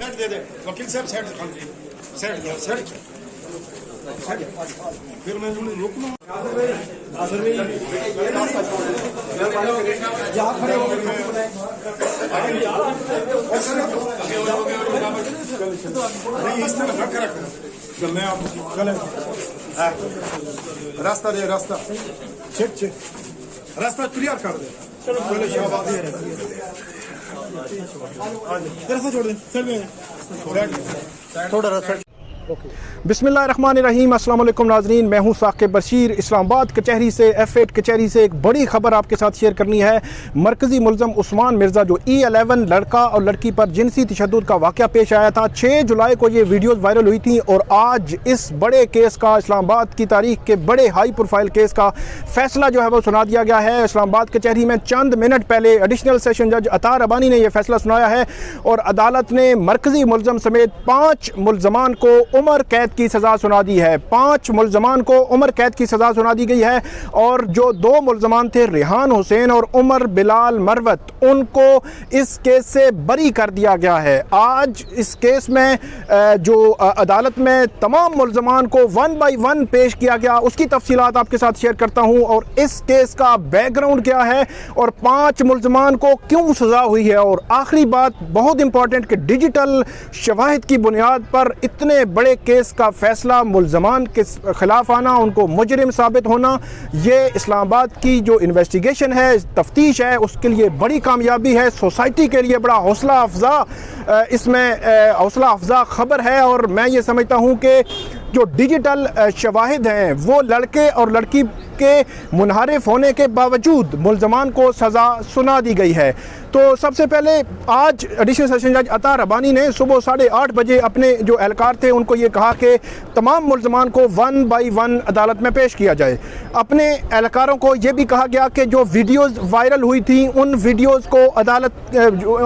Set दे दे वकील साहब set set set फिर मैं रोकूंगा नहीं इस तरह रख रख जब मैं आप चले रास्ता दे रास्ता चेक चेक रास्ता क्लियर कर दे चलो पहले शाबाश रास्ता छोड़ दे सर में थोड़ा रास्ता बिस्मिल्लाहिर्रहमानिर्रहीम अस्सलाम वालेकुम नाज़रीन, मैं हूं साकिब बशीर। इस्लामाबाद कचहरी से F8 कचहरी से एक बड़ी खबर आपके साथ शेयर करनी है। मरकज़ी मुल्ज़म उस्मान मिर्ज़ा जो E11 लड़का और लड़की पर जिनसी तशद्दुद का वाक़या पेश आया था, 6 जुलाई को ये वीडियोज़ वायरल हुई थी और आज इस बड़े केस का, इस्लामाबाद की तारीख के बड़े हाई प्रोफाइल केस का फ़ैसला जो है वो सुना दिया गया है। इस्लामाबाद कचहरी में चंद मिनट पहले एडिशनल सेशन जज अतार रबानी ने यह फ़ैसला सुनाया है और अदालत ने मरकज़ी मुल्ज़म समेत 5 मुल्ज़मान को उम्र कैद की सज़ा सुना दी है। 5 मुल्ज़मान को उम्र कैद की सज़ा सुना दी गई है और जो 2 मुल्ज़मान थे रेहान हुसैन और उमर बिलाल मरवत, उनको इस केस से बरी कर दिया गया है। आज इस केस में जो अदालत में तमाम मुल्ज़मान को 1 बाय 1 पेश किया गया, उसकी तफसीलात आपके साथ शेयर करता हूँ और इस केस का बैकग्राउंड क्या है और 5 मुल्ज़मान को क्यों सज़ा हुई है। और आखिरी बात बहुत इंपॉर्टेंट कि डिजिटल शवाहिद की बुनियाद पर इतने बड़े केस का फैसला, मुल्ज़मान के ख़िलाफ़ आना, उनको मुजरिम साबित होना, ये इस्लामाबाद की जो इन्वेस्टिगेशन है, तफ्तीश है, उसके लिए बड़ी कामयाबी है। सोसाइटी के लिए बड़ा हौसला अफजा इसमें हौसला अफजा ख़बर है और मैं ये समझता हूँ कि जो डिजिटल शवाहिद हैं वो लड़के और लड़की के मुनहरिफ होने के बावजूद मुल्ज़मान को सज़ा सुना दी गई है। तो सबसे पहले आज एडिशनल सेशन जज अतार रबानी ने सुबह 8:30 बजे अपने जो एहलकार थे उनको ये कहा कि तमाम मुल्ज़मान को 1 बाय 1 अदालत में पेश किया जाए। अपने एहलकारों को ये भी कहा गया कि जो वीडियोज़ वायरल हुई थी उन वीडियोज़ को अदालत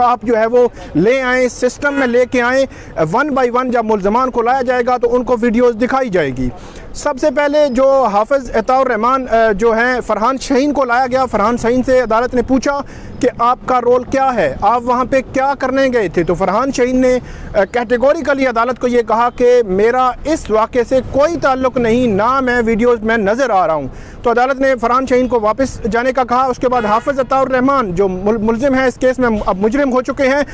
आप जो है वो ले आएँ, सिस्टम में लेके आएँ। 1 बाय 1 जब मुल्ज़मान को लाया जाएगा तो उनको वीडियोज़ दिखाई जाएगी। सबसे पहले जो हाफिज़ अताउर रहमान जो हैं फरहान शाहीन को लाया गया। फरहान शाहीन से अदालत ने पूछा कि आपका रोल क्या है, आप वहाँ पे क्या करने गए थे। तो फरहान शाहीन ने कैटेगोरिकली अदालत को ये कहा कि मेरा इस वाक़े से कोई ताल्लुक़ नहीं, ना मैं वीडियोज़ में नज़र आ रहा हूँ। तो अदालत ने फरहान शाहीन को वापस जाने का कहा। उसके बाद हाफिज़ अताउर रहमान जो मुल्ज़िम है इस केस में, अब मुजरिम हो चुके हैं,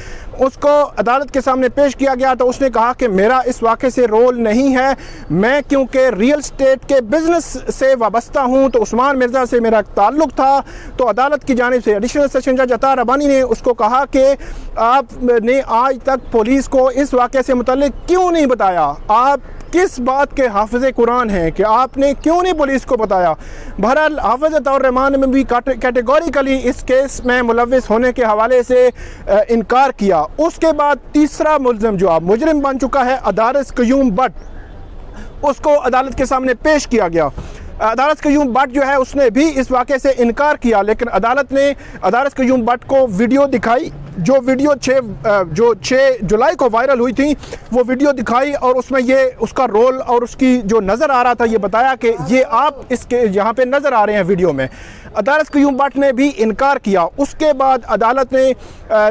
उसको अदालत के सामने पेश किया गया। तो उसने कहा कि मेरा इस वाक़े से रोल नहीं है, मैं क्योंकि रियल स्टेट के बिज़नेस से वाबस्ता हूँ तो उस्मान मिर्ज़ा से मेरा ताल्लुक़ था। तो अदालत की जानिब से एडिशनल सेशन जज अतार रबानी ने उसको कहा कि आपने आज तक पुलिस को इस वाक़े से मुतल्लिक़ क्यों नहीं बताया, आप किस बात के हाफिज़े कुरान हैं कि आपने क्यों नहीं पुलिस को बताया। बहरहाल हाफिज़ अताउर रहमान ने भी कैटेगोरिकली इस केस में मुलव्विस होने के हवाले से इनकार किया। उसके बाद तीसरा मुल्ज़िम जो अब मुजरिम बन चुका है अदारस क़य्यूम बट, उसको अदालत के सामने पेश किया गया। अदारस क़य्यूम बट जो है उसने भी इस वाक़े से इनकार किया, लेकिन अदालत ने अदारस क़य्यूम बट को वीडियो दिखाई। जो वीडियो 6 जुलाई को वायरल हुई थी वो वीडियो दिखाई और उसमें ये उसका रोल और उसकी जो नज़र आ रहा था ये बताया कि ये आप इसके यहाँ पे नज़र आ रहे हैं वीडियो में। अदारस क़य्यूम बट ने भी इनकार किया। उसके बाद अदालत ने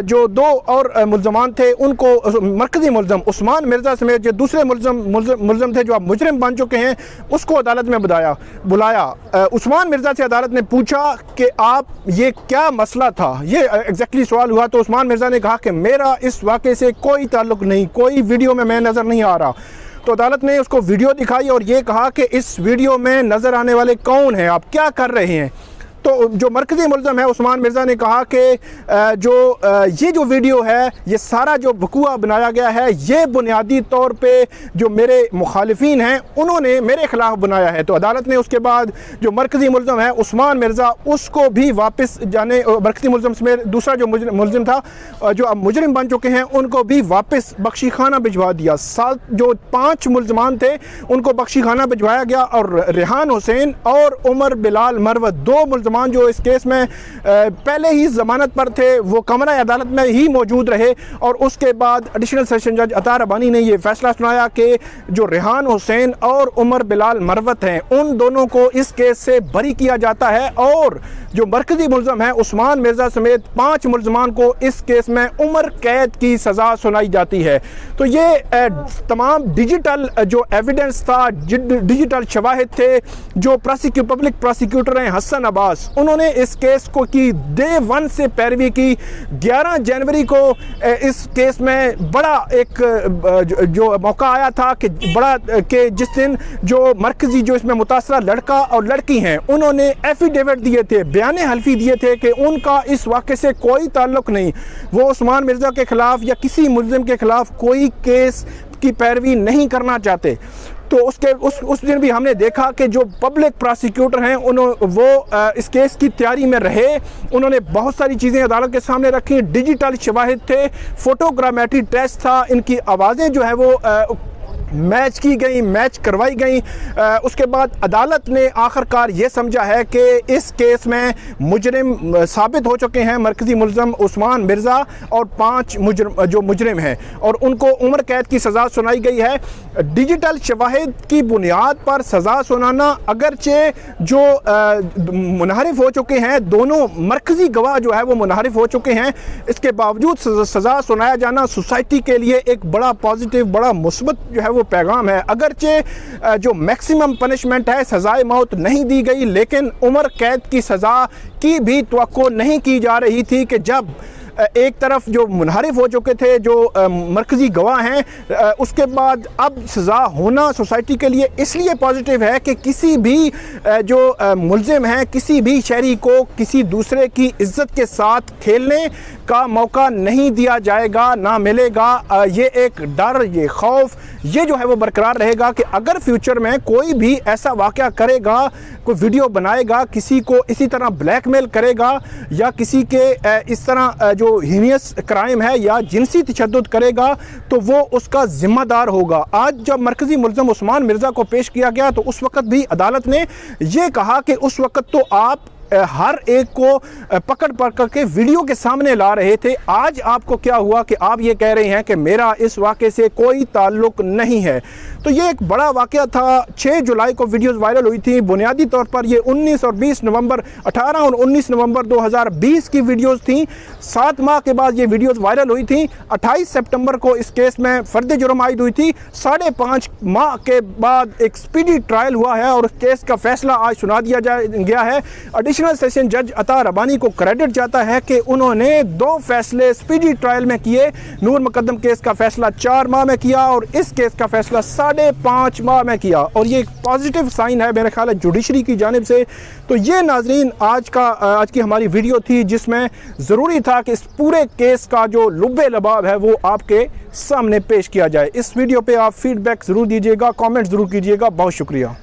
जो 2 और मुल्ज़मान थे उनको, मरकज़ी मुल्ज़म उस्मान मिर्ज़ा समेत जो दूसरे मुल्ज़म थे जो अब मुजरिम बन चुके हैं, उसको अदालत में बुलाया। उस्मान मिर्ज़ा से अदालत ने पूछा कि आप ये क्या मसला था, ये एग्जैक्टली सवाल हुआ। तो उस्मान मिर्ज़ा ने कहा कि मेरा इस वाक़े से कोई ताल्लुक़ नहीं, कोई वीडियो में मैं नज़र नहीं आ रहा। तो अदालत ने उसको वीडियो दिखाई और ये कहा कि इस वीडियो में नज़र आने वाले कौन हैं, आप क्या कर रहे हैं। तो जो मरकज़ी मुल्ज़म है उस्मान मिर्ज़ा ने कहा कि ये जो वीडियो है ये सारा जो वक़ूआ बनाया गया है ये बुनियादी तौर पे जो मेरे मुखालिफिन हैं उन्होंने मेरे ख़िलाफ़ बनाया है। तो अदालत ने उसके बाद जो मरकज़ी मुल्ज़म है उस्मान मिर्ज़ा उसको भी वापस जाने, मरकज़ी मुल्ज़म समेत दूसरा जो मुल्ज़िम था जो अब मुजरिम बन चुके हैं उनको भी वापस बख्शी खाना भिजवा दिया। जो 5 मुल्ज़मान थे उनको बख्शी खाना भिजवाया गया और रेहान हुसैन और उमर बिलाल मरवत 2 मुल्ज़मान मुलजमान जो इस केस में पहले ही ज़मानत पर थे वो कमरा अदालत में ही मौजूद रहे, और उसके बाद एडिशनल सेशन जज अता रबानी ने ये फैसला सुनाया कि जो रेहान हुसैन और उमर बिलाल मरवत हैं उन दोनों को इस केस से बरी किया जाता है, और जो मरकज़ी मुलज़म है उस्मान मिर्ज़ा समेत 5 मुलजमान को इस केस में उम्र कैद की सज़ा सुनाई जाती है। तो ये तमाम डिजिटल जो एविडेंस था, डिजिटल शवाहिद थे, जो पब्लिक प्रोसिक्यूटर हैं हसन अब्बास, उन्होंने इस केस को की डे 1 से पैरवी की। 11 जनवरी को इस केस में बड़ा एक जो मौका आया था कि जिस दिन जो मरकज़ी जो इसमें मुतासरा लड़का और लड़की हैं उन्होंने एफिडेविट दिए थे, बयान हल्फी दिए थे कि उनका इस वाक़े से कोई ताल्लुक़ नहीं, वो उस्मान मिर्ज़ा के ख़िलाफ़ या किसी मुल्ज़िम के ख़िलाफ़ कोई केस की पैरवी नहीं करना चाहते। तो उस दिन भी हमने देखा कि जो पब्लिक प्रोसिक्यूटर हैं वो इस केस की तैयारी में रहे, उन्होंने बहुत सारी चीज़ें अदालत के सामने रखी, डिजिटल शवाहिद थे, फोटोग्रामेट्री टेस्ट था, इनकी आवाज़ें जो है वो मैच की गई, मैच करवाई गई। उसके बाद अदालत ने आखिरकार ये समझा है कि इस केस में मुजरिम साबित हो चुके हैं मरकज़ी मुलज़म उस्मान मिर्ज़ा और 5 जो मुजरिम हैं, और उनको उम्र कैद की सज़ा सुनाई गई है। डिजिटल शवाहिद की बुनियाद पर सज़ा सुनाना, अगरचे जो मुनहरिफ हो चुके हैं, दोनों मरकज़ी गवाह जो है वो मुनहरिफ हो चुके हैं, इसके बावजूद सज़ा सुनाया जाना सोसाइटी के लिए एक बड़ा पॉजिटिव, बड़ा मुस्बत जो है वो पैगाम है। अगरचे जो मैक्सिमम पनिशमेंट है, सज़ाए मौत नहीं दी गई, लेकिन उम्र कैद की सज़ा की भी तवक्को नहीं की जा रही थी कि जब एक तरफ जो मुनहरिफ हो चुके थे, जो मरकज़ी गवाह हैं, उसके बाद अब सज़ा होना सोसाइटी के लिए इसलिए पॉजिटिव है कि किसी भी जो मुलज़िम हैं, किसी भी शहरी को किसी दूसरे की इज़्ज़त के साथ खेलने का मौका नहीं दिया जाएगा, ना मिलेगा। ये एक डर, ये खौफ, ये जो है वो बरकरार रहेगा कि अगर फ्यूचर में कोई भी ऐसा वाक़या करेगा, कोई वीडियो बनाएगा, किसी को इसी तरह ब्लैकमेल करेगा, या किसी के इस तरह जो हीनियस क्राइम है या जिनसी तशद्दुद करेगा, तो वो उसका ज़िम्मेदार होगा। आज जब मरकज़ी मुलज़म उस्मान मिर्ज़ा को पेश किया गया तो उस वक़्त भी अदालत ने ये कहा कि उस वक़्त तो आप हर एक को पकड़ के वीडियो के सामने ला रहे थे, आज आपको क्या हुआ कि आप ये कह रहे हैं कि मेरा इस वाक़े से कोई ताल्लुक़ नहीं है। तो ये एक बड़ा वाक़या था। 6 जुलाई को वीडियोज़ वायरल हुई थी। बुनियादी तौर पर ये 19 और 20 नवंबर 18 और 19 नवंबर 2020 की वीडियोज़ थी। 7 माह के बाद ये वीडियोज़ वायरल हुई थी। 28 सितंबर को इस केस में फ़र्द जुर्म आयद हुई थी। 5.5 माह के बाद एक स्पीडी ट्रायल हुआ है और केस का फैसला आज सुना दिया गया है। एडिशनल सेशन जज अता रबानी को क्रेडिट जाता है कि उन्होंने 2 फैसले स्पीडी ट्रायल में किए। नूर मुकद्दम केस का फैसला 4 माह में किया और इस केस का फैसला 5.5 माह में किया, और ये एक पॉजिटिव साइन है मेरे ख्याल है जुडिशरी की जानिब से। तो ये नाजरीन आज की हमारी वीडियो थी, जिसमें ज़रूरी था कि इस पूरे केस का जो लुब्बे लबाब है वो आपके सामने पेश किया जाए। इस वीडियो पे आप फीडबैक ज़रूर दीजिएगा, कमेंट ज़रूर कीजिएगा। बहुत शुक्रिया।